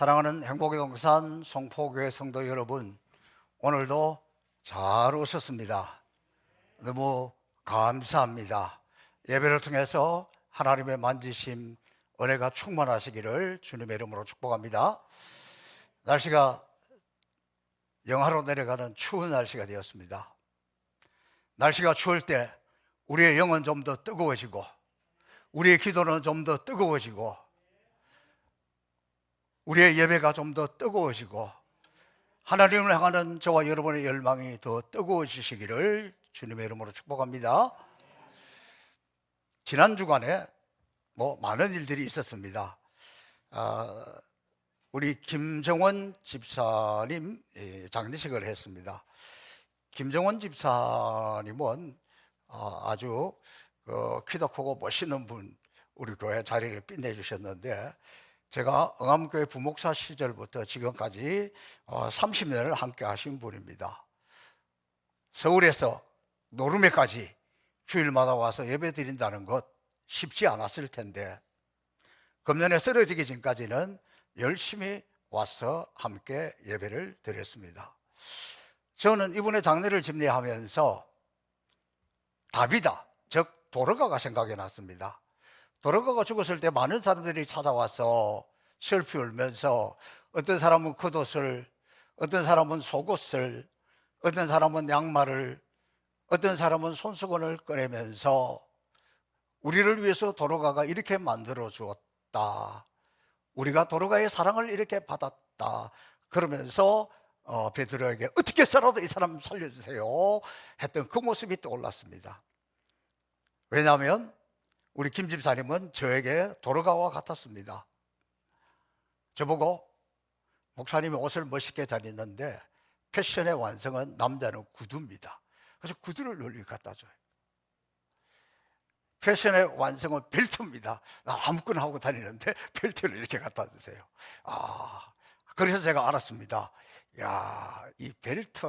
사랑하는 행복의 동산 송포교회 성도 여러분, 오늘도 잘 오셨습니다. 너무 감사합니다. 예배를 통해서 하나님의 만지심, 은혜가 충만하시기를 주님의 이름으로 축복합니다. 날씨가 영하로 내려가는 추운 날씨가 되었습니다. 날씨가 추울 때 우리의 영은 좀 더 뜨거워지고, 우리의 기도는 좀 더 뜨거워지고, 우리의 예배가 좀 더 뜨거워지고, 하나님을 향하는 저와 여러분의 열망이 더 뜨거워지시기를 주님의 이름으로 축복합니다. 지난 주간에 많은 일들이 있었습니다. 우리 김정원 집사님 장례식을 했습니다. 김정원 집사님은 아주 키도 크고 멋있는 분, 우리 교회 자리를 빛내주셨는데, 제가 응암교회 부목사 시절부터 지금까지 30년을 함께 하신 분입니다. 서울에서 노르메까지 주일마다 와서 예배 드린다는 것 쉽지 않았을 텐데, 금년에 쓰러지기 전까지는 열심히 와서 함께 예배를 드렸습니다. 저는 이분의 장례를 집례하면서 다비다, 즉 도르가가 생각이 났습니다. 도르가가 죽었을 때 많은 사람들이 찾아와서 슬피 울면서, 어떤 사람은 겉옷을, 어떤 사람은 속옷을, 어떤 사람은 양말을, 어떤 사람은 손수건을 꺼내면서 우리를 위해서 도르가가 이렇게 만들어 주었다, 우리가 도르가의 사랑을 이렇게 받았다, 그러면서 베드로에게 어떻게 해서라도 이 사람 살려주세요 했던 그 모습이 떠올랐습니다. 왜냐하면 우리 김 집사님은 저에게 도르가와 같았습니다. 저보고, 목사님이 옷을 멋있게 잘 입는데 패션의 완성은 남자는 구두입니다. 그래서 구두를 널리 갖다 줘요. 패션의 완성은 벨트입니다. 나 아무거나 하고 다니는데 벨트를 이렇게 갖다 주세요. 그래서 제가 알았습니다. 이 벨트,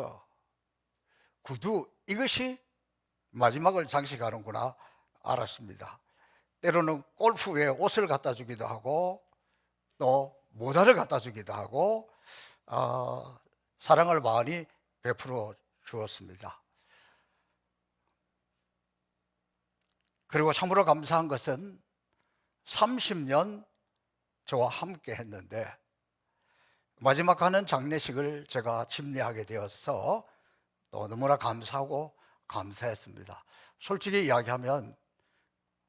구두, 이것이 마지막을 장식하는구나 알았습니다. 때로는 골프에 옷을 갖다 주기도 하고, 또 모자를 갖다 주기도 하고, 사랑을 많이 베풀어 주었습니다. 그리고 참으로 감사한 것은 30년 저와 함께 했는데, 마지막 하는 장례식을 제가 집례하게 되어서 또 너무나 감사하고 감사했습니다. 솔직히 이야기하면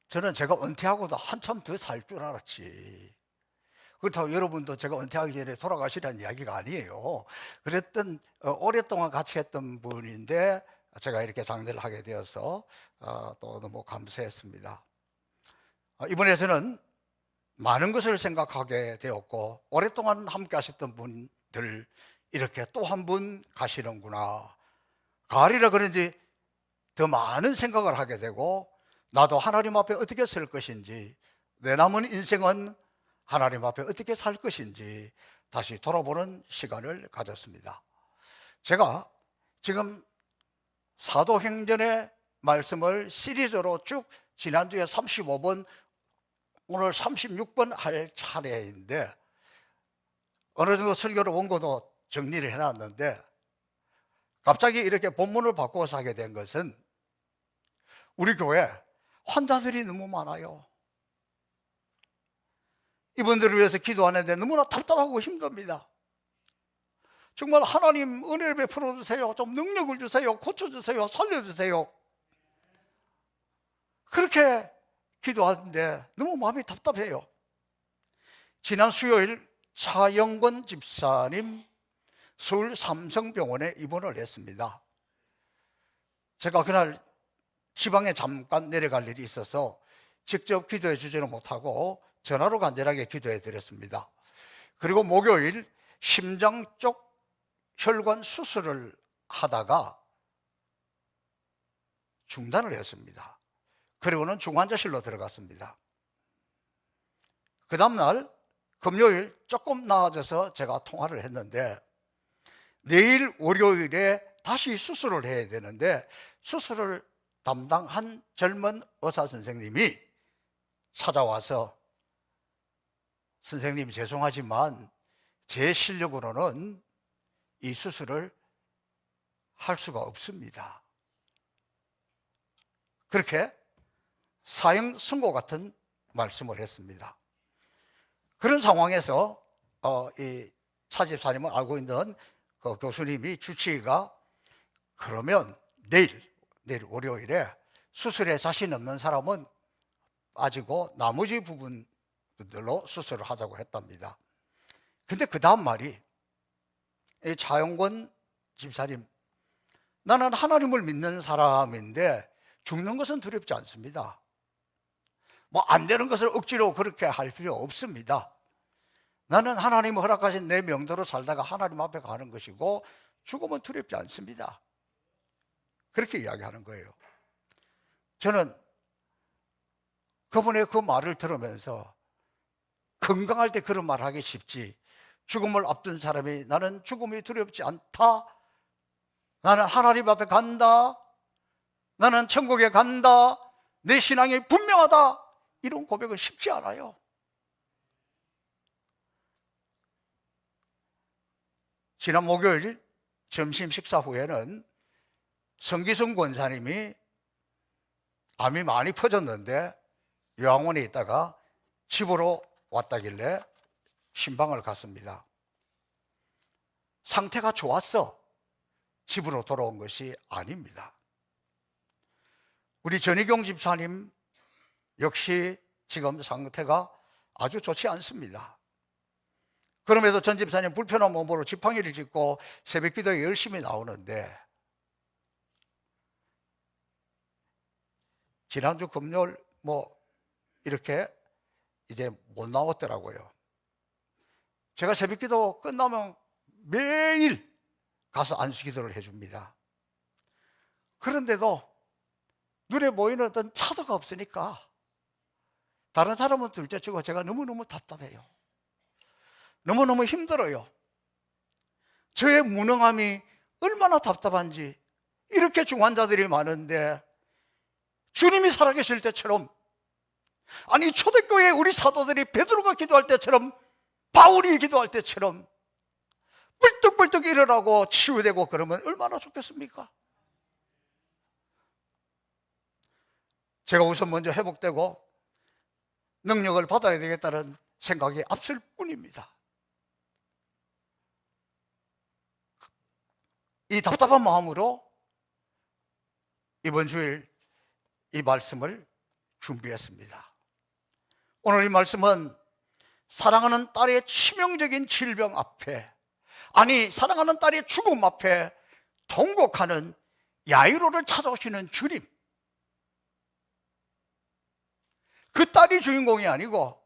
저는 제가 은퇴하고도 한참 더 살 줄 알았지. 그렇다고 여러분도 제가 은퇴하기 전에 돌아가시라는 이야기가 아니에요. 그랬던, 오랫동안 같이 했던 분인데 제가 이렇게 장례를 하게 되어서 또 너무 감사했습니다. 이번에 저는 많은 것을 생각하게 되었고, 오랫동안 함께 하셨던 분들, 이렇게 또 한 분 가시는구나, 가리라 그런지 더 많은 생각을 하게 되고, 나도 하나님 앞에 어떻게 설 것인지, 내 남은 인생은 하나님 앞에 어떻게 살 것인지 다시 돌아보는 시간을 가졌습니다. 제가 지금 사도행전의 말씀을 시리즈로 쭉 지난주에 35번, 오늘 36번 할 차례인데, 어느 정도 설교를 원고도 정리를 해놨는데, 갑자기 이렇게 본문을 바꿔서 하게 된 것은, 우리 교회 환자들이 너무 많아요. 이분들을 위해서 기도하는데 너무나 답답하고 힘듭니다. 정말 하나님 은혜를 베풀어 주세요, 좀 능력을 주세요, 고쳐주세요, 살려주세요, 그렇게 기도하는데 너무 마음이 답답해요. 지난 수요일 차영권 집사님 서울 삼성병원에 입원을 했습니다. 제가 그날 지방에 잠깐 내려갈 일이 있어서 직접 기도해 주지는 못하고 전화로 간절하게 기도해 드렸습니다. 그리고 목요일 심장 쪽 혈관 수술을 하다가 중단을 했습니다. 그리고는 중환자실로 들어갔습니다. 그 다음날 금요일 조금 나아져서 제가 통화를 했는데, 내일 월요일에 다시 수술을 해야 되는데, 수술을 담당한 젊은 의사 선생님이 찾아와서, 선생님 죄송하지만 제 실력으로는 이 수술을 할 수가 없습니다. 그렇게 사형 선고 같은 말씀을 했습니다. 그런 상황에서 이 차집사님을 알고 있는 그 교수님이 주치의가 그러면 내일 월요일에 수술에 자신 없는 사람은 빠지고 나머지 부분들로 수술을 하자고 했답니다. 근데 그 다음 말이, 이 차용권 집사님, 나는 하나님을 믿는 사람인데 죽는 것은 두렵지 않습니다. 뭐 안 되는 것을 억지로 그렇게 할 필요 없습니다. 나는 하나님 허락하신 내 명대로 살다가 하나님 앞에 가는 것이고 죽으면 두렵지 않습니다. 그렇게 이야기하는 거예요. 저는 그분의 그 말을 들으면서 건강할 때 그런 말 하기 쉽지, 죽음을 앞둔 사람이 나는 죽음이 두렵지 않다, 나는 하나님 앞에 간다, 나는 천국에 간다, 내 신앙이 분명하다, 이런 고백은 쉽지 않아요. 지난 목요일 점심 식사 후에는 성기순 권사님이 암이 많이 퍼졌는데 요양원에 있다가 집으로 왔다길래 신방을 갔습니다. 상태가 좋았어 집으로 돌아온 것이 아닙니다. 우리 전희경 집사님 역시 지금 상태가 아주 좋지 않습니다. 그럼에도 전 집사님 불편한 몸으로 지팡이를 짚고 새벽 기도에 열심히 나오는데 지난주 금요일 이렇게 이제 못 나왔더라고요. 제가 새벽 기도 끝나면 매일 가서 안수 기도를 해줍니다. 그런데도 눈에 보이는 어떤 차도가 없으니까 다른 사람은 둘째치고 제가 너무너무 답답해요. 너무너무 힘들어요. 저의 무능함이 얼마나 답답한지. 이렇게 중환자들이 많은데 주님이 살아계실 때처럼, 아니 초대교회 우리 사도들이 베드로가 기도할 때처럼, 바울이 기도할 때처럼 뿔떡뿔떡 일어나고 치유되고 그러면 얼마나 좋겠습니까? 제가 우선 먼저 회복되고 능력을 받아야 되겠다는 생각이 앞설 뿐입니다. 이 답답한 마음으로 이번 주일 이 말씀을 준비했습니다. 오늘 이 말씀은 사랑하는 딸의 치명적인 질병 앞에, 아니 사랑하는 딸의 죽음 앞에 통곡하는 야이로를 찾아오시는 주님, 그 딸이 주인공이 아니고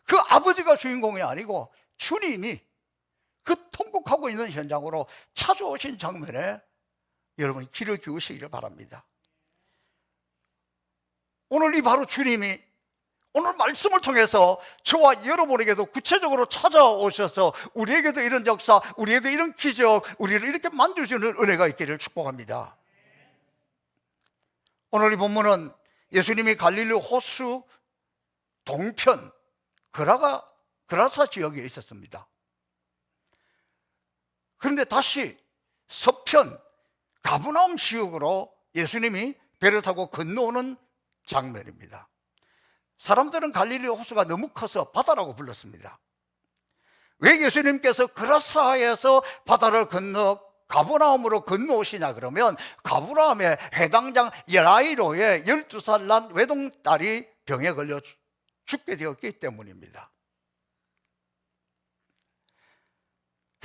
그 아버지가 주인공이 아니고 주님이 그 통곡하고 있는 현장으로 찾아오신 장면에 여러분이 귀를 기울이시기를 바랍니다. 오늘 이 바로 주님이 오늘 말씀을 통해서 저와 여러분에게도 구체적으로 찾아오셔서 우리에게도 이런 역사, 우리에게도 이런 기적, 우리를 이렇게 만들어주는 은혜가 있기를 축복합니다. 오늘 이 본문은 예수님이 갈릴리 호수 동편 그라사 지역에 있었습니다. 그런데 다시 서편 가버나움 지역으로 예수님이 배를 타고 건너오는 장면입니다. 사람들은 갈릴리 호수가 너무 커서 바다라고 불렀습니다. 왜 예수님께서 그라사에서 바다를 건너 가버나움으로 건너오시냐 그러면, 가버나움의 해당장 야이로의 12살 난 외동딸이 병에 걸려 죽게 되었기 때문입니다.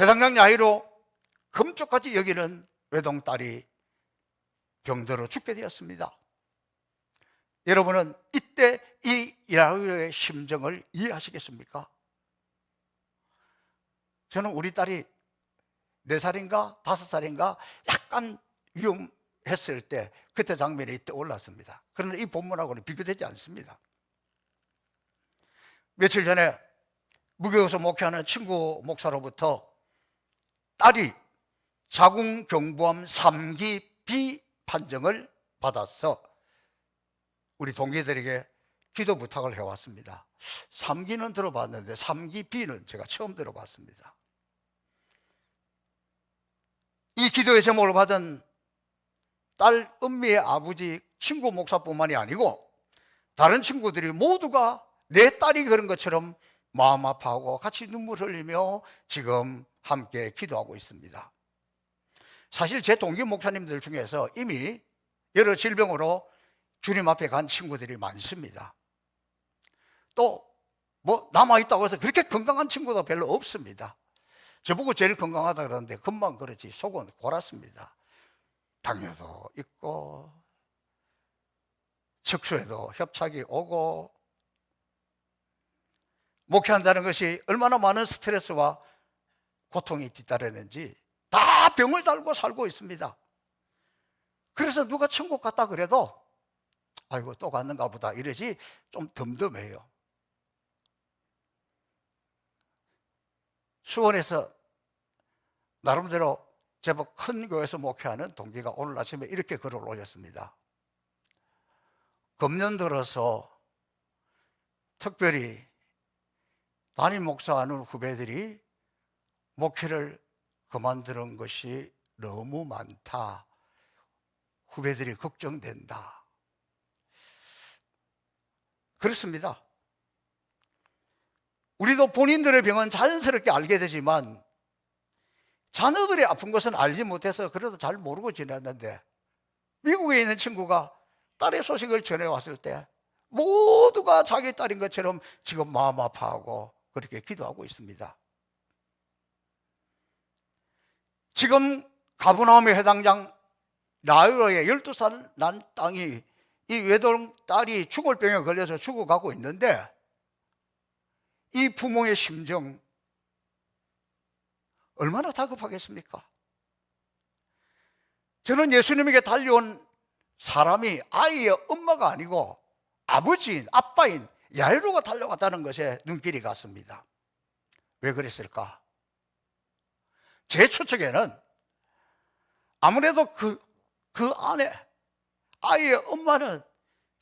해당장 야이로 금쪽같이 여기는 외동딸이 병들어 죽게 되었습니다. 여러분은 이때 이 야이로의 심정을 이해하시겠습니까? 저는 우리 딸이 4살인가 5살인가 약간 위험했을 때 그때 장면이 떠올랐습니다. 그러나 이 본문하고는 비교되지 않습니다. 며칠 전에 무교에서 목회하는 친구 목사로부터 딸이 자궁경부암 3기 B 판정을 받아서 우리 동기들에게 기도 부탁을 해왔습니다. 3기는 들어봤는데 3기 B는 제가 처음 들어봤습니다. 이 기도의 제목을 받은 딸 은미의 아버지 친구 목사뿐만이 아니고 다른 친구들이 모두가 내 딸이 그런 것처럼 마음 아파하고 같이 눈물 흘리며 지금 함께 기도하고 있습니다. 사실 제 동기 목사님들 중에서 이미 여러 질병으로 주님 앞에 간 친구들이 많습니다. 또 뭐 남아있다고 해서 그렇게 건강한 친구도 별로 없습니다. 저보고 제일 건강하다 그러는데 금방 그렇지 속은 골았습니다. 당뇨도 있고 척추에도 협착이 오고, 목회한다는 것이 얼마나 많은 스트레스와 고통이 뒤따르는지 다 병을 달고 살고 있습니다. 그래서 누가 천국 갔다 그래도 아이고 또 갔는가 보다 이러지 좀 덤덤해요. 수원에서 나름대로 제법 큰 교회에서 목회하는 동기가 오늘 아침에 이렇게 글을 올렸습니다. 금년 들어서 특별히 담임 목사하는 후배들이 목회를 그만두는 것이 너무 많다. 후배들이 걱정된다. 그렇습니다. 우리도 본인들의 병은 자연스럽게 알게 되지만 자녀들이 아픈 것은 알지 못해서 그래도 잘 모르고 지냈는데, 미국에 있는 친구가 딸의 소식을 전해왔을 때 모두가 자기 딸인 것처럼 지금 마음 아파하고 그렇게 기도하고 있습니다. 지금 가버나움의 회당장 나이로의 12살 난 땅이 이 외동 딸이 죽을 병에 걸려서 죽어가고 있는데, 이 부모의 심정 얼마나 다급하겠습니까? 저는 예수님에게 달려온 사람이 아이의 엄마가 아니고 아버지인, 아빠인 야이로가 달려갔다는 것에 눈길이 갔습니다. 왜 그랬을까? 제 추측에는 아무래도 그 안에 아이의 엄마는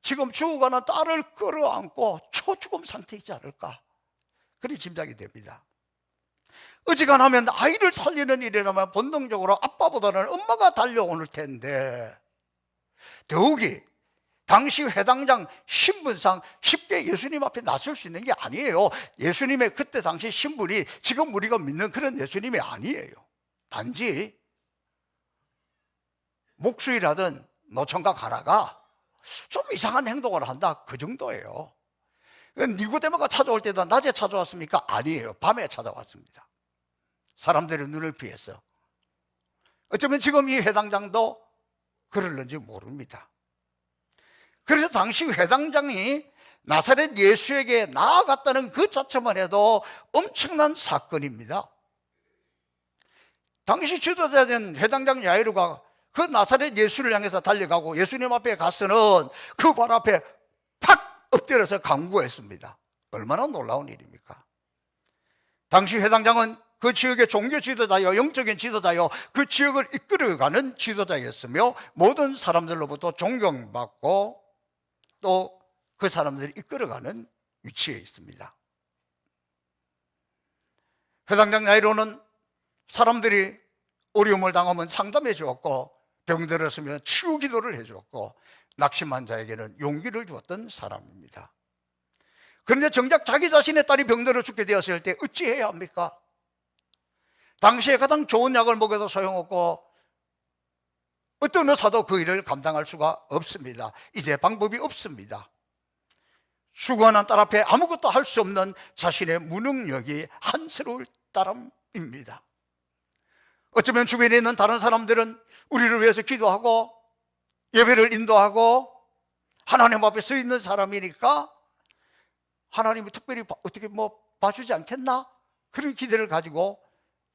지금 죽어가는 딸을 끌어안고 초죽음 상태이지 않을까, 그리 짐작이 됩니다. 어지간하면 아이를 살리는 일이라면 본능적으로 아빠보다는 엄마가 달려오는 텐데, 더욱이 당시 회당장 신분상 쉽게 예수님 앞에 나설 수 있는 게 아니에요. 예수님의 그때 당시 신분이 지금 우리가 믿는 그런 예수님이 아니에요. 단지 목수이라든 노총각 하나가 좀 이상한 행동을 한다, 그 정도예요. 니고데모가 찾아올 때도 낮에 찾아왔습니까? 아니에요. 밤에 찾아왔습니다. 사람들의 눈을 피해서. 어쩌면 지금 이 회당장도 그럴는지 모릅니다. 그래서 당시 회당장이 나사렛 예수에게 나아갔다는 그 자체만 해도 엄청난 사건입니다. 당시 지도자된 회당장 야이로가 그 나사렛 예수를 향해서 달려가고 예수님 앞에 가서는 그 발 앞에 팍 엎드려서 간구했습니다. 얼마나 놀라운 일입니까? 당시 회당장은 그 지역의 종교 지도자요, 영적인 지도자요, 그 지역을 이끌어가는 지도자였으며 모든 사람들로부터 존경받고 또 그 사람들을 이끌어가는 위치에 있습니다. 회당장 야이로는 사람들이 어려움을 당하면 상담해 주었고, 병들었으면 치유 기도를 해 주었고, 낙심한 자에게는 용기를 주었던 사람입니다. 그런데 정작 자기 자신의 딸이 병들어 죽게 되었을 때 어찌해야 합니까? 당시에 가장 좋은 약을 먹여도 소용없고 어떤 의사도 그 일을 감당할 수가 없습니다. 이제 방법이 없습니다. 죽어가는 딸 앞에 아무것도 할 수 없는 자신의 무능력이 한스러울 따름입니다. 어쩌면 주변에 있는 다른 사람들은 우리를 위해서 기도하고 예배를 인도하고 하나님 앞에 서 있는 사람이니까 하나님이 특별히 어떻게 봐주지 않겠나? 그런 기대를 가지고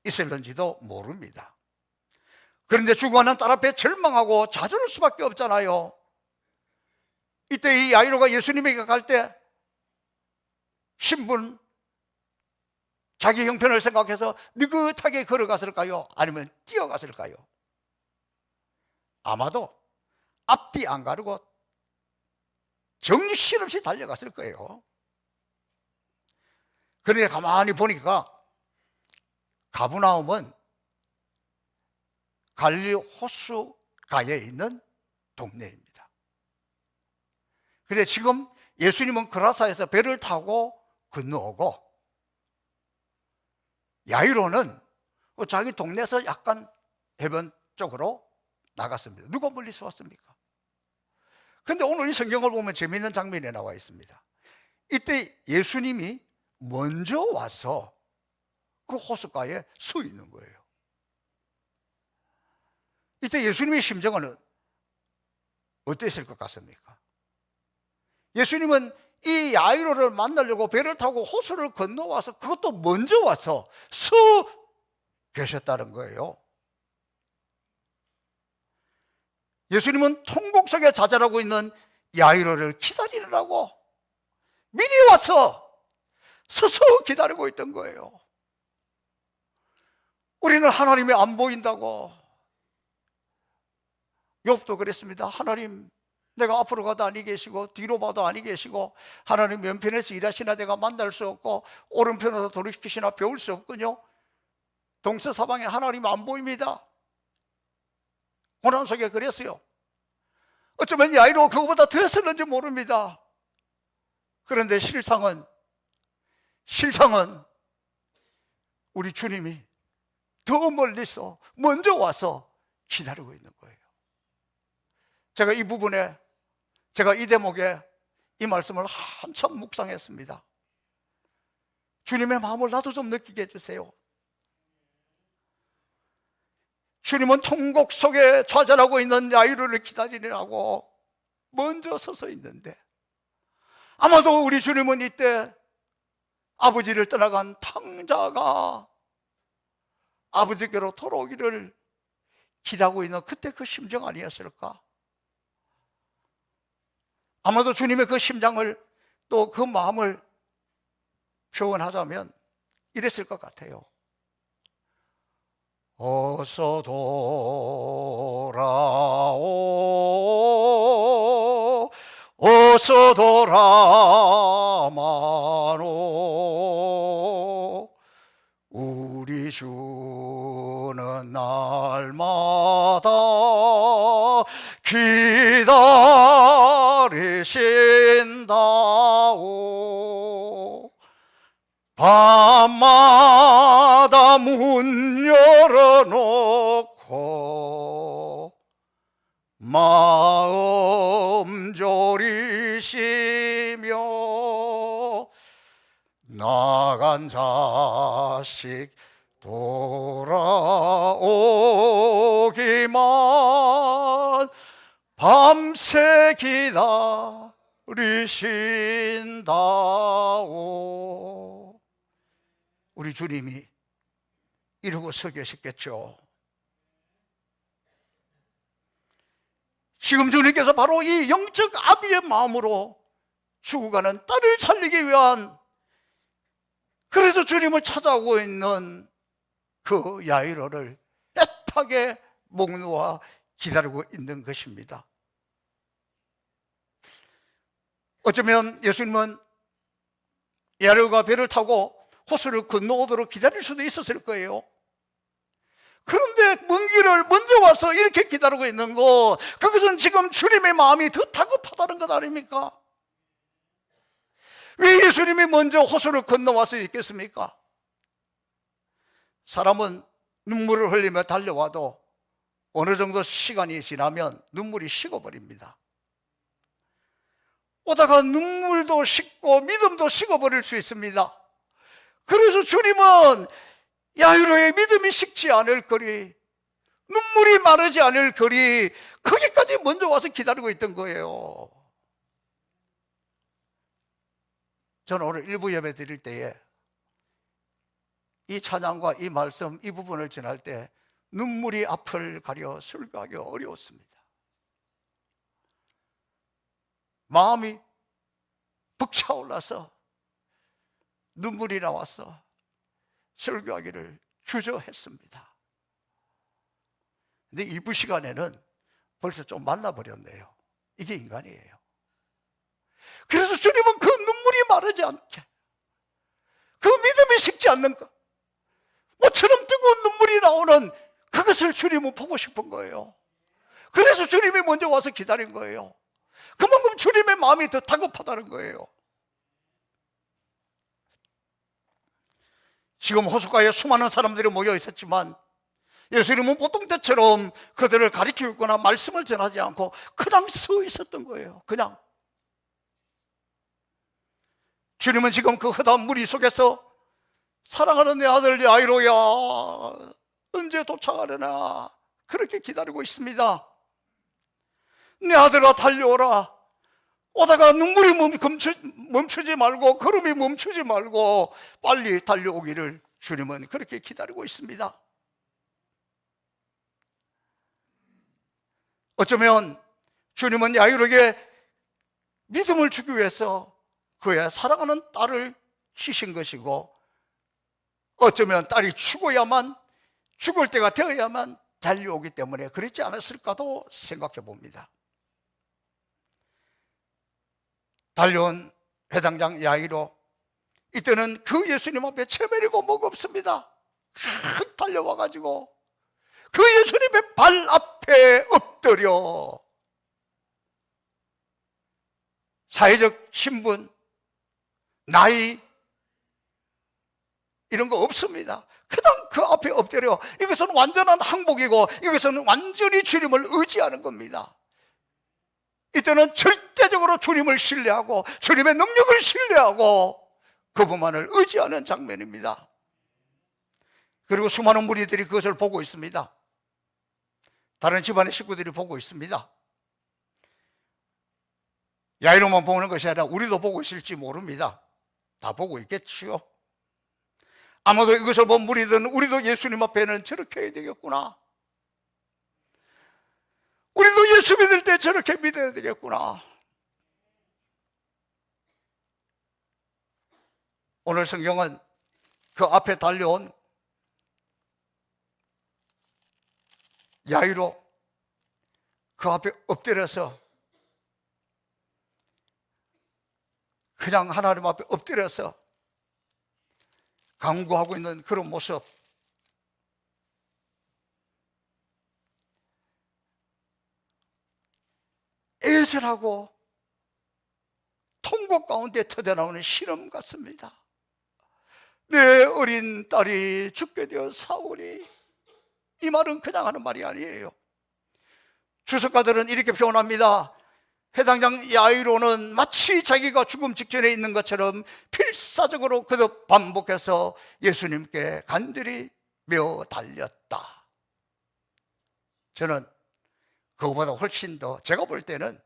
있을는지도 모릅니다. 그런데 죽어가는 딸 앞에 절망하고 좌절할 수밖에 없잖아요. 이때 이 야이로가 예수님에게 갈 때 신분, 자기 형편을 생각해서 느긋하게 걸어갔을까요? 아니면 뛰어갔을까요? 아마도 앞뒤 안 가르고 정신없이 달려갔을 거예요. 그런데 가만히 보니까 가버나움은 갈릴리 호수가에 있는 동네입니다. 그런데 지금 예수님은 그라사에서 배를 타고 건너오고, 야이로는 자기 동네에서 약간 해변 쪽으로 나갔습니다. 누가 멀리서 왔습니까? 그런데 오늘 이 성경을 보면 재미있는 장면이 나와 있습니다. 이때 예수님이 먼저 와서 그 호숫가에 서 있는 거예요. 이때 예수님의 심정은 어땠을 것 같습니까? 예수님은 이 야이로를 만나려고 배를 타고 호수를 건너와서 그것도 먼저 와서 서 계셨다는 거예요. 예수님은 통곡 속에 좌절하고 있는 야이로를 기다리느라고 미리 와서 서서 기다리고 있던 거예요. 우리는 하나님이 안 보인다고, 욥도 그랬습니다. 하나님, 내가 앞으로 가도 아니 계시고 뒤로 봐도 아니 계시고, 하나님 왼편에서 일하시나 내가 만날 수 없고 오른편에서 돌이키시나 배울 수 없군요. 동서사방에 하나님 안 보입니다. 고난 속에 그랬어요. 어쩌면 야이로 그거보다 더 했었는지 모릅니다. 그런데 실상은 우리 주님이 더 멀리서 먼저 와서 기다리고 있는 거예요. 제가 이 부분에, 제가 이 대목에 이 말씀을 한참 묵상했습니다. 주님의 마음을 나도 좀 느끼게 해주세요. 주님은 통곡 속에 좌절하고 있는 야이로를 기다리느라고 먼저 서서 있는데, 아마도 우리 주님은 이때 아버지를 떠나간 탕자가 아버지께로 돌아오기를 기다리고 있는 그때 그 심정 아니었을까? 아마도 주님의 그 심장을, 또 그 마음을 표현하자면 이랬을 것 같아요. 어서 돌아오, 어서 돌아마노. 우리 주는 날마다 기다리신다오. 밤마다 문 열어놓고 마음 졸이시며 나간 자식 돌아오기만 밤새 기다리신다오. 우리 주님이 이러고 서 계셨겠죠. 지금 주님께서 바로 이 영적 아비의 마음으로 죽어가는 딸을 살리기 위한, 그래서 주님을 찾아오고 있는 그 야이로를 애타게 목 놓아 기다리고 있는 것입니다. 어쩌면 예수님은 야이로가 배를 타고 호수를 건너오도록 기다릴 수도 있었을 거예요. 그런데 먼 길을 먼저 와서 이렇게 기다리고 있는 것, 그것은 지금 주님의 마음이 더 다급하다는 것 아닙니까? 왜 예수님이 먼저 호수를 건너와서 있겠습니까? 사람은 눈물을 흘리며 달려와도 어느 정도 시간이 지나면 눈물이 식어버립니다. 오다가 눈물도 식고 믿음도 식어버릴 수 있습니다. 그래서 주님은 야이로의 믿음이 식지 않을 거리, 눈물이 마르지 않을 거리, 거기까지 먼저 와서 기다리고 있던 거예요. 저는 오늘 일부 예배 드릴 때에 이 찬양과 이 말씀, 이 부분을 전할 때 눈물이 앞을 가려 설교하기 어려웠습니다. 마음이 벅차올라서 눈물이 나와서 설교하기를 주저했습니다. 근데 2부 시간에는 벌써 좀 말라버렸네요. 이게 인간이에요. 그래서 주님은 그 눈물이 마르지 않게, 그 믿음이 식지 않는 것, 모처럼 뜨거운 눈물이 나오는 그 그것을 주님은 보고 싶은 거예요. 그래서 주님이 먼저 와서 기다린 거예요. 그만큼 주님의 마음이 더 다급하다는 거예요. 지금 호숫가에 수많은 사람들이 모여 있었지만 예수님은 보통 때처럼 그들을 가리키거나 말씀을 전하지 않고 그냥 서 있었던 거예요. 그냥. 주님은 지금 그 허다한 무리 속에서 사랑하는 내 아들 야이로야, 언제 도착하려나 그렇게 기다리고 있습니다. 내 아들아 달려오라. 오다가 눈물이 멈추지 말고 걸음이 멈추지 말고 빨리 달려오기를 주님은 그렇게 기다리고 있습니다. 어쩌면 주님은 야이로에게 믿음을 주기 위해서 그의 사랑하는 딸을 치신 것이고, 어쩌면 딸이 죽을 때가 되어야만 달려오기 때문에 그랬지 않았을까도 생각해 봅니다. 달려온 회당장 야이로, 이때는 그 예수님 앞에 체면이고 뭐가 없습니다. 달려와가지고 그 예수님의 발 앞에 엎드려 사회적 신분, 나이 이런 거 없습니다. 그냥 그 앞에 엎드려. 이것은 완전한 항복이고 이것은 완전히 주님을 의지하는 겁니다. 이때는 절대적으로 주님을 신뢰하고 주님의 능력을 신뢰하고 그분만을 의지하는 장면입니다. 그리고 수많은 무리들이 그것을 보고 있습니다. 다른 집안의 식구들이 보고 있습니다. 야이로만 보는 것이 아니라 우리도 보고 있을지 모릅니다. 다 보고 있겠지요. 아마도 이것을 본 무리들은 우리도 예수님 앞에는 저렇게 해야 되겠구나, 우리도 예수 믿을 때 저렇게 믿어야 되겠구나. 오늘 성경은 그 앞에 달려온 야이로, 그 앞에 엎드려서 그냥 하나님 앞에 엎드려서 간구하고 있는 그런 모습, 애절하고 통곡 가운데 터져나오는 시름 같습니다. 내 어린 딸이 죽게 되어 사오니, 이 말은 그냥 하는 말이 아니에요. 주석가들은 이렇게 표현합니다. 회당장 야이로는 마치 자기가 죽음 직전에 있는 것처럼 필사적으로 그도 반복해서 예수님께 간절히 메어 달렸다. 저는 그거보다 훨씬 더, 제가 볼 때는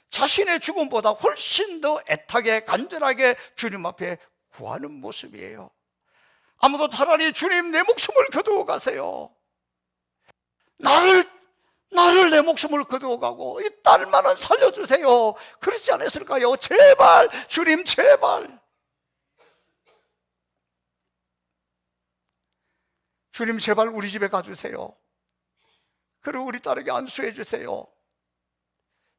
자신의 죽음보다 훨씬 더 애타게 간절하게 주님 앞에 구하는 모습이에요. 아무도 차라리 주님 내 목숨을 거두어 가세요, 나를 내 목숨을 거두어 가고 이 딸만은 살려주세요, 그렇지 않았을까요? 제발 주님, 제발 주님, 제발 우리 집에 가주세요. 그리고 우리 딸에게 안수해 주세요.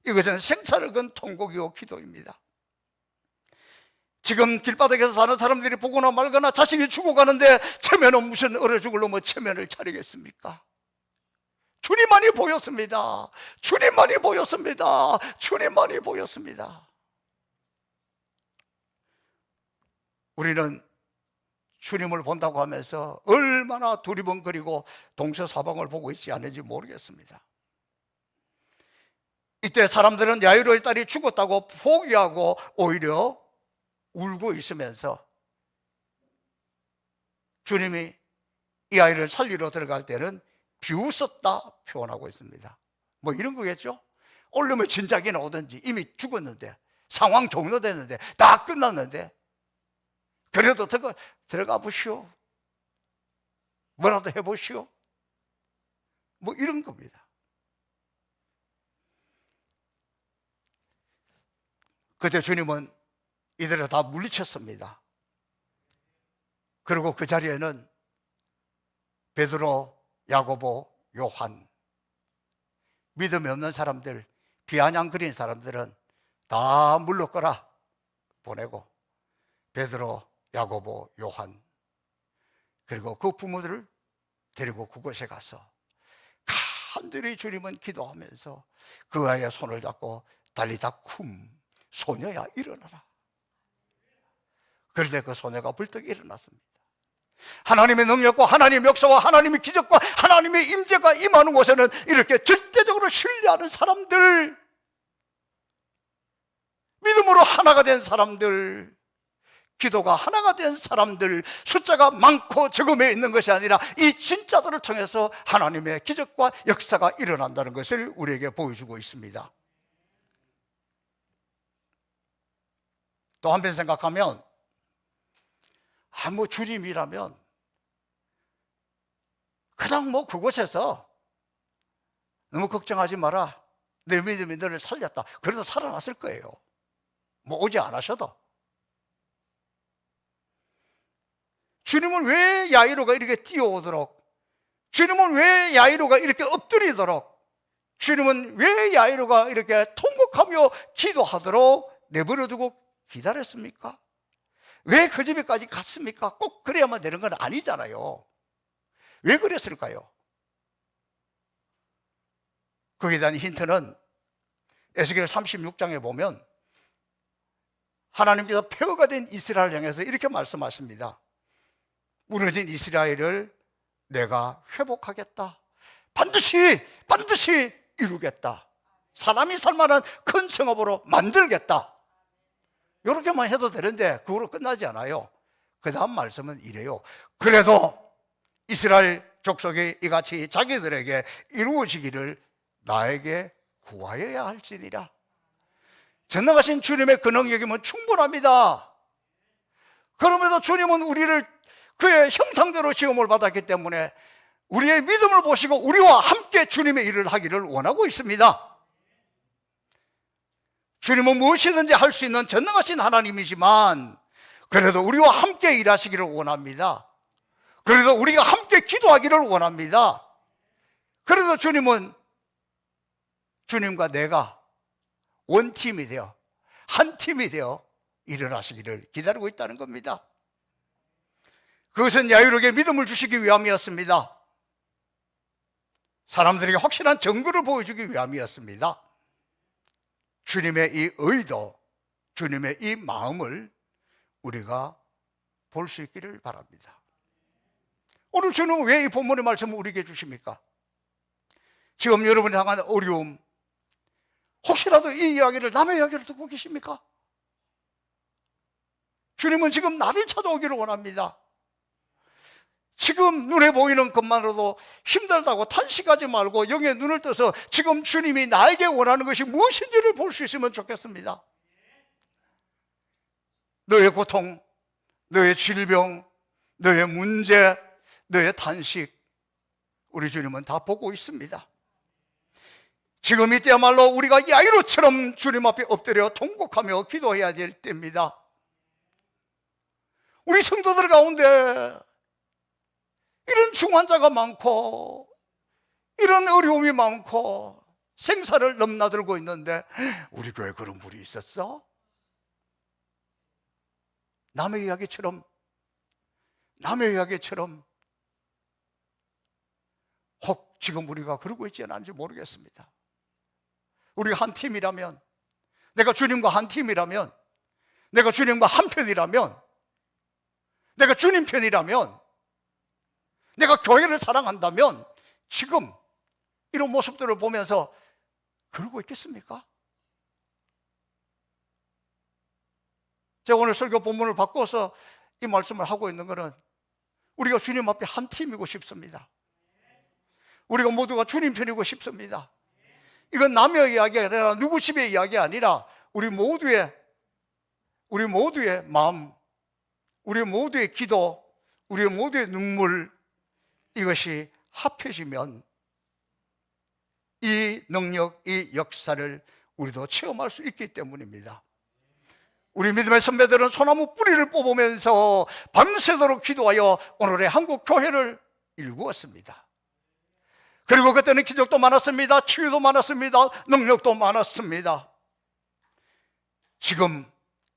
이것은 생사를 건 통곡이고 기도입니다. 지금 길바닥에서 사는 사람들이 보거나 말거나 자식이 죽어가는데 체면은 무슨 얼어 죽을 놈의 체면을 차리겠습니까? 주님만이 보였습니다. 주님만이 보였습니다. 주님만이 보였습니다. 우리는 주님을 본다고 하면서 얼마나 두리번거리고 동서사방을 보고 있지 않은지 모르겠습니다. 이때 사람들은 야이로의 딸이 죽었다고 포기하고 오히려 울고 있으면서 주님이 이 아이를 살리러 들어갈 때는 비웃었다 표현하고 있습니다. 뭐 이런 거겠죠? 오려면 진작에 나오든지, 이미 죽었는데, 상황 종료됐는데, 다 끝났는데, 그래도 들어가 보시오, 뭐라도 해보시오, 뭐 이런 겁니다. 그때 주님은 이들을 다 물리쳤습니다. 그리고 그 자리에는 베드로, 야고보, 요한, 믿음이 없는 사람들, 비아냥거리는 사람들은 다 물러거라 보내고 베드로, 야고보, 요한, 그리고 그 부모들을 데리고 그곳에 가서 간절히 주님은 기도하면서 그 아이의 손을 잡고 달리다 쿰, 소녀야 일어나라. 그런데 그 소녀가 벌떡 일어났습니다. 하나님의 능력과 하나님의 역사와 하나님의 기적과 하나님의 임재가 임하는 곳에는 이렇게 절대적으로 신뢰하는 사람들, 믿음으로 하나가 된 사람들, 기도가 하나가 된 사람들, 숫자가 많고 적음에 있는 것이 아니라 이 진짜들을 통해서 하나님의 기적과 역사가 일어난다는 것을 우리에게 보여주고 있습니다. 또 한편 생각하면 주님이라면 그냥 그곳에서 너무 걱정하지 마라, 내 믿음이 너를 살렸다, 그래도 살아났을 거예요. 오지 않으셔도. 주님은 왜 야이로가 이렇게 뛰어오도록, 주님은 왜 야이로가 이렇게 엎드리도록, 주님은 왜 야이로가 이렇게 통곡하며 기도하도록 내버려두고 기다렸습니까? 왜 그 집에까지 갔습니까? 꼭 그래야만 되는 건 아니잖아요. 왜 그랬을까요? 거기에 대한 힌트는 에스겔 36장에 보면 하나님께서 폐허가 된 이스라엘을 향해서 이렇게 말씀하십니다. 무너진 이스라엘을 내가 회복하겠다. 반드시 이루겠다. 사람이 살만한 큰 성읍으로 만들겠다. 이렇게만 해도 되는데 그거로 끝나지 않아요. 그 다음 말씀은 이래요. 그래도 이스라엘 족속이 이같이 자기들에게 이루어지기를 나에게 구하여야 할지니라. 전능하신 주님의 그 능력이면 충분합니다. 그럼에도 주님은 우리를 그의 형상대로 지음을 받았기 때문에 우리의 믿음을 보시고 우리와 함께 주님의 일을 하기를 원하고 있습니다. 주님은 무엇이든지 할 수 있는 전능하신 하나님이지만 그래도 우리와 함께 일하시기를 원합니다. 그래도 우리가 함께 기도하기를 원합니다. 그래도 주님은 주님과 내가 원팀이 되어 한 팀이 되어 일어나시기를 기다리고 있다는 겁니다. 그것은 야이로에게 믿음을 주시기 위함이었습니다. 사람들에게 확실한 증거를 보여주기 위함이었습니다. 주님의 이 의도, 주님의 이 마음을 우리가 볼 수 있기를 바랍니다. 오늘 주님은 왜 이 본문의 말씀을 우리에게 주십니까? 지금 여러분이 당한 어려움, 혹시라도 이 이야기를, 남의 이야기를 듣고 계십니까? 주님은 지금 나를 찾아오기를 원합니다. 지금 눈에 보이는 것만으로도 힘들다고 탄식하지 말고 영의 눈을 떠서 지금 주님이 나에게 원하는 것이 무엇인지를 볼 수 있으면 좋겠습니다. 너의 고통, 너의 질병, 너의 문제, 너의 탄식, 우리 주님은 다 보고 있습니다. 지금 이때야말로 우리가 야이로처럼 주님 앞에 엎드려 통곡하며 기도해야 될 때입니다. 우리 성도들 가운데 이런 중환자가 많고 이런 어려움이 많고 생사를 넘나들고 있는데 우리 교회에 그런 분이 있었어? 남의 이야기처럼 혹 지금 우리가 그러고 있지 않은지 모르겠습니다. 우리가 한 팀이라면, 내가 주님과 한 팀이라면, 내가 주님과 한 편이라면, 내가 주님 편이라면, 내가 교회를 사랑한다면 지금 이런 모습들을 보면서 그러고 있겠습니까? 제가 오늘 설교 본문을 바꿔서 이 말씀을 하고 있는 것은 우리가 주님 앞에 한 팀이고 싶습니다. 우리가 모두가 주님 편이고 싶습니다. 이건 남의 이야기가 아니라 누구 집의 이야기가 아니라 우리 모두의 마음, 우리 모두의 기도, 우리 모두의 눈물, 이것이 합해지면 이 능력, 이 역사를 우리도 체험할 수 있기 때문입니다. 우리 믿음의 선배들은 소나무 뿌리를 뽑으면서 밤새도록 기도하여 오늘의 한국 교회를 일구었습니다. 그리고 그때는 기적도 많았습니다. 치유도 많았습니다. 능력도 많았습니다. 지금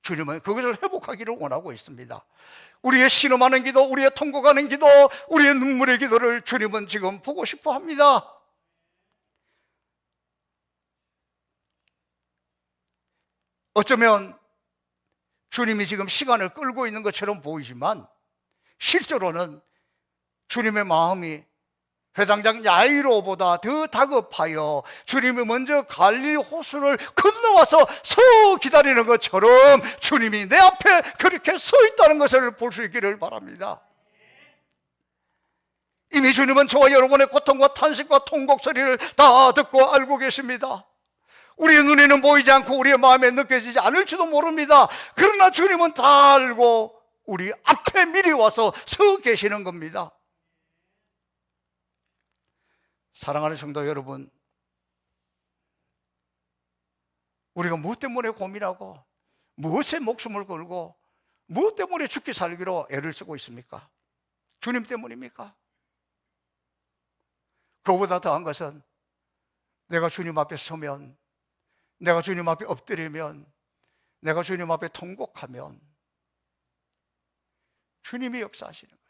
주님은 그것을 회복하기를 원하고 있습니다. 우리의 신음하는 기도, 우리의 통곡하는 기도, 우리의 눈물의 기도를 주님은 지금 보고 싶어 합니다. 어쩌면 주님이 지금 시간을 끌고 있는 것처럼 보이지만 실제로는 주님의 마음이 회당장 야이로보다 더 다급하여 주님이 먼저 갈릴리 호수를 건너와서 서 기다리는 것처럼 주님이 내 앞에 그렇게 서 있다는 것을 볼 수 있기를 바랍니다. 이미 주님은 저와 여러분의 고통과 탄식과 통곡 소리를 다 듣고 알고 계십니다. 우리의 눈에는 보이지 않고 우리의 마음에 느껴지지 않을지도 모릅니다. 그러나 주님은 다 알고 우리 앞에 미리 와서 서 계시는 겁니다. 사랑하는 성도 여러분, 우리가 무엇 때문에 고민하고 무엇에 목숨을 걸고 무엇 때문에 죽기 살기로 애를 쓰고 있습니까? 주님 때문입니까? 그보다 더한 것은 내가 주님 앞에 서면, 내가 주님 앞에 엎드리면, 내가 주님 앞에 통곡하면 주님이 역사하시는 거예요.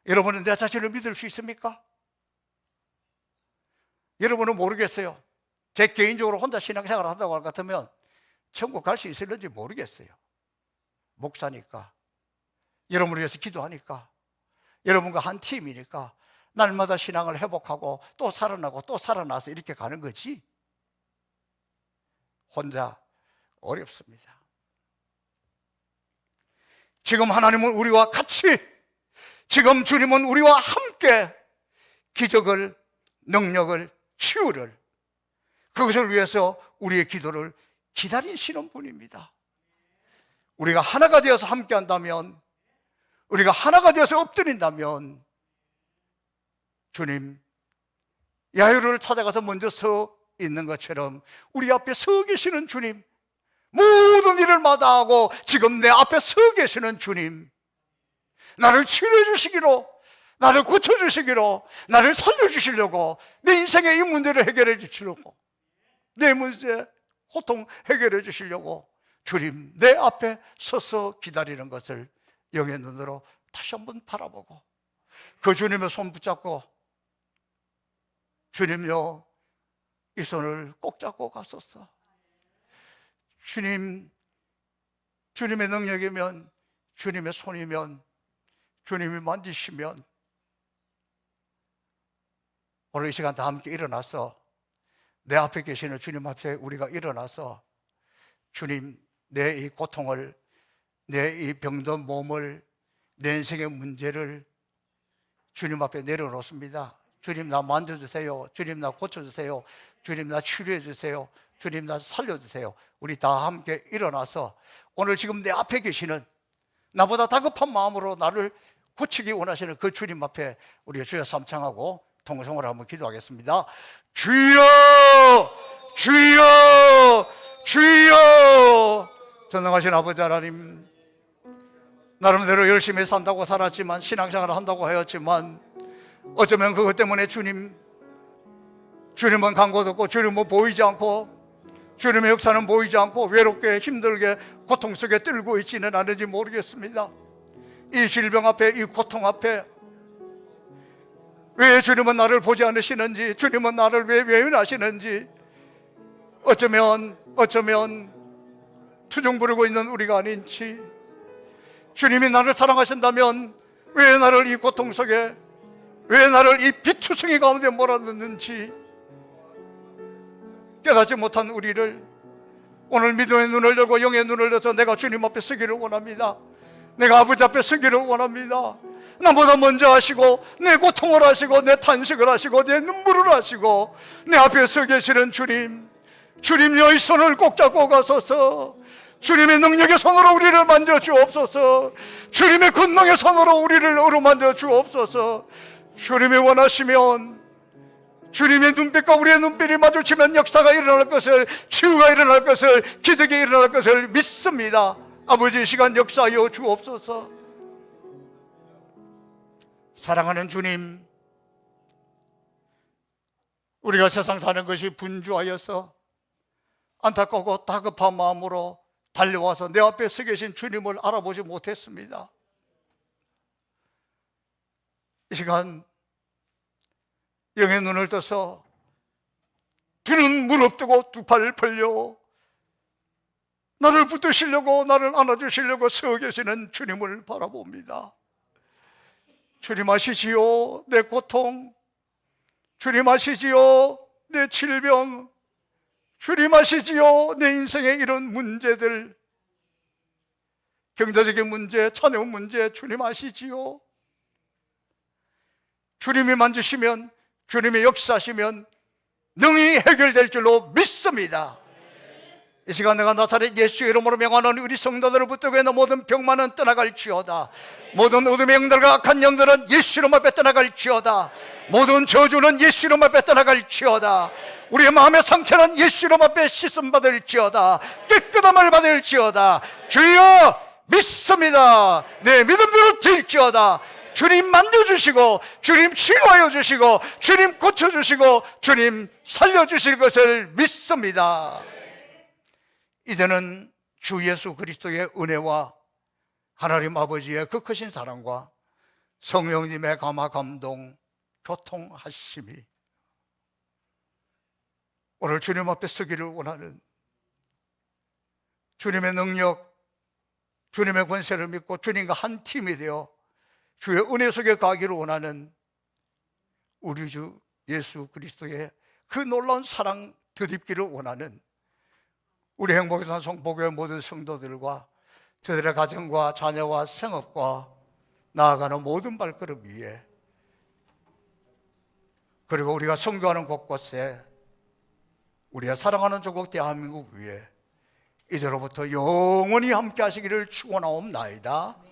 여러분은 내 자신을 믿을 수 있습니까? 여러분은 모르겠어요. 제 개인적으로 혼자 신앙생활을 한다고 할 것 같으면 천국 갈 수 있을는지 모르겠어요. 목사니까, 여러분을 위해서 기도하니까, 여러분과 한 팀이니까 날마다 신앙을 회복하고 또 살아나고 또 살아나서 이렇게 가는 거지, 혼자 어렵습니다. 지금 하나님은 우리와 같이, 지금 주님은 우리와 함께 기적을, 능력을, 치유를, 그것을 위해서 우리의 기도를 기다리시는 분입니다. 우리가 하나가 되어서 함께 한다면, 우리가 하나가 되어서 엎드린다면 주님, 야이로를 찾아가서 먼저 서 있는 것처럼 우리 앞에 서 계시는 주님, 모든 일을 마다하고 지금 내 앞에 서 계시는 주님, 나를 치료해 주시기로, 나를 고쳐주시기로, 나를 살려주시려고, 내 인생의 이 문제를 해결해 주시려고, 내 문제, 고통 해결해 주시려고 주님 내 앞에 서서 기다리는 것을 영의 눈으로 다시 한번 바라보고, 그 주님의 손 붙잡고, 주님요, 이 손을 꼭 잡고 갔었어. 주님, 주님의 능력이면, 주님의 손이면, 주님이 만지시면 오늘 이 시간 다 함께 일어나서 내 앞에 계시는 주님 앞에 우리가 일어나서 주님, 내 이 고통을, 내 이 병든 몸을, 내 인생의 문제를 주님 앞에 내려놓습니다. 주님, 나 만져주세요. 주님, 나 고쳐주세요. 주님, 나 치료해주세요. 주님, 나 살려주세요. 우리 다 함께 일어나서 오늘 지금 내 앞에 계시는, 나보다 다급한 마음으로 나를 고치기 원하시는 그 주님 앞에 우리가 주여 삼창하고 통성으로 한번 기도하겠습니다. 주여, 주여, 주여. 전능하신 아버지 하나님, 나름대로 열심히 산다고 살았지만, 신앙생활을 한다고 하였지만, 어쩌면 그것 때문에 주님은 간곳 없고, 주님은 보이지 않고, 주님의 역사는 보이지 않고 외롭게 힘들게 고통 속에 떨고 있지는 않은지 모르겠습니다. 이 질병 앞에, 이 고통 앞에 왜 주님은 나를 보지 않으시는지, 주님은 나를 왜 외면하시는지, 어쩌면 투정 부르고 있는 우리가 아닌지, 주님이 나를 사랑하신다면 왜 나를 이 고통 속에, 왜 나를 이 비투성이 가운데 몰아넣는지 깨닫지 못한 우리를 오늘 믿음의 눈을 열고 영의 눈을 열어서 내가 주님 앞에 서기를 원합니다. 내가 아버지 앞에 서기를 원합니다. 나보다 먼저 하시고 내 고통을 하시고 내 탄식을 하시고 내 눈물을 하시고 내 앞에 서 계시는 주님, 주님여, 이 손을 꼭 잡고 가소서. 주님의 능력의 손으로 우리를 만져 주옵소서. 주님의 권능의 손으로 우리를 어루만져 주옵소서. 주님이 원하시면 주님의 눈빛과 우리의 눈빛이 마주치면 역사가 일어날 것을, 치유가 일어날 것을, 기적이 일어날 것을 믿습니다. 아버지, 이 시간 역사하여 주옵소서. 사랑하는 주님, 우리가 세상 사는 것이 분주하여서 안타깝고 다급한 마음으로 달려와서 내 앞에 서 계신 주님을 알아보지 못했습니다. 이 시간 영의 눈을 떠서 두는 무릎뜨고 두 팔 벌려 나를 붙드시려고, 나를 안아주시려고 서 계시는 주님을 바라봅니다. 주님 아시지요 내 고통, 주님 아시지요 내 질병, 주님 아시지요 내 인생의 이런 문제들, 경제적인 문제, 자녀 문제, 주님 아시지요. 주님이 만지시면, 주님이 역사하시면 능히 해결될 줄로 믿습니다. 이 시간 내가 나사렛 예수의 이름으로 명하는 우리 성도들을 붙들고 있는 모든 병만은 떠나갈지어다. 모든 어둠의 영들과 악한 영들은 예수 이름 앞에 떠나갈지어다. 모든 저주는 예수 이름 앞에 떠나갈지어다. 우리의 마음의 상처는 예수 이름 앞에 씻음 받을지어다. 깨끗함을 받을지어다. 주여 믿습니다. 내 믿음대로 될지어다. 주님 만져주시고, 주님 치유하여 주시고, 주님 고쳐주시고, 주님 살려주실 것을 믿습니다. 이제는 주 예수 그리스도의 은혜와 하나님 아버지의 그 크신 사랑과 성령님의 감화 감동 교통하심이 오늘 주님 앞에 서기를 원하는, 주님의 능력, 주님의 권세를 믿고 주님과 한 팀이 되어 주의 은혜 속에 가기를 원하는 우리 주 예수 그리스도의 그 놀라운 사랑 덧입기를 원하는 우리 행복의 성복교회 모든 성도들과 저들의 가정과 자녀와 생업과 나아가는 모든 발걸음 위에, 그리고 우리가 선교하는 곳곳에, 우리가 사랑하는 조국 대한민국 위에 이제로부터 영원히 함께 하시기를 축원하옵나이다.